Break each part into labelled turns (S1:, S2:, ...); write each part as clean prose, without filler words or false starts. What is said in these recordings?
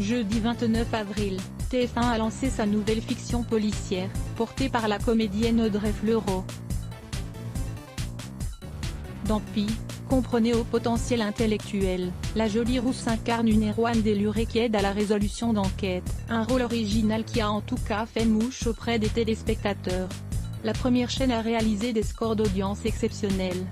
S1: Jeudi 29 avril, TF1 a lancé sa nouvelle fiction policière, portée par la comédienne Audrey Fleurot. Dans Pi, comprenez au potentiel intellectuel, la jolie rousse incarne une héroïne délurée qui aide à la résolution d'enquêtes, un rôle original qui a en tout cas fait mouche auprès des téléspectateurs. La première chaîne a réalisé des scores d'audience exceptionnels.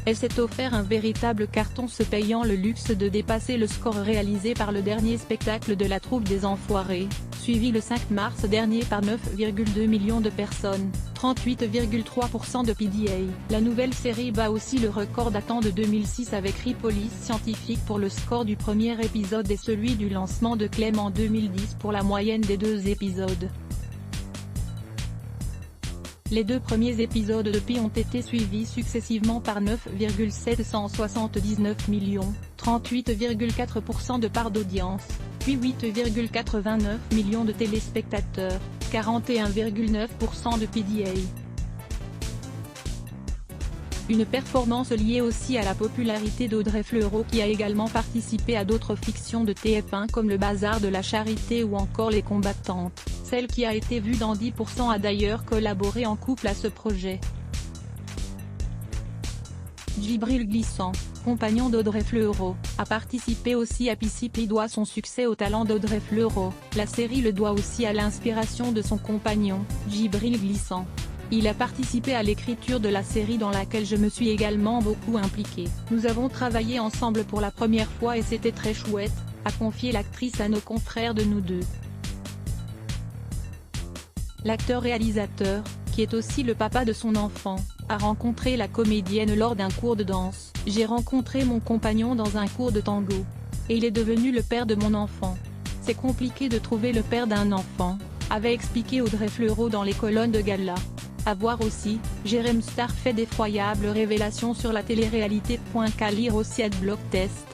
S1: Elle s'est offert un véritable carton se payant le luxe de dépasser le score réalisé par le dernier spectacle de la troupe des Enfoirés, suivi le 5 mars dernier par 9,2 millions de personnes, 38,3% de PDA. La nouvelle série bat aussi le record datant de 2006 avec Ripolis Scientifique pour le score du premier épisode et celui du lancement de Clem en 2010 pour la moyenne des 2 épisodes. Les 2 premiers épisodes de Pi ont été suivis successivement par 9,779 millions, 38,4% de part d'audience, puis 8,89 millions de téléspectateurs, 41,9% de PDA. Une performance liée aussi à la popularité d'Audrey Fleurot qui a également participé à d'autres fictions de TF1 comme Le Bazar de la Charité ou encore Les Combattantes. Celle qui a été vue dans 10% a d'ailleurs collaboré en couple à ce projet. Djibril Glissant, compagnon d'Audrey Fleurot, a participé aussi à Pi doit son succès au talent d'Audrey Fleurot. La série le doit aussi à l'inspiration de son compagnon, Djibril Glissant. Il a participé à l'écriture de la série dans laquelle je me suis également beaucoup impliqué. Nous avons travaillé ensemble pour la première fois et c'était très chouette, a confié l'actrice à nos confrères de Nous Deux. L'acteur-réalisateur, qui est aussi le papa de son enfant, a rencontré la comédienne lors d'un cours de danse. J'ai rencontré mon compagnon dans un cours de tango. Et il est devenu le père de mon enfant. C'est compliqué de trouver le père d'un enfant, avait expliqué Audrey Fleurot dans les colonnes de gala. À voir aussi, Jérém Star fait d'effroyables révélations sur la télé-réalité. Qu'à lire aussi @blogtest.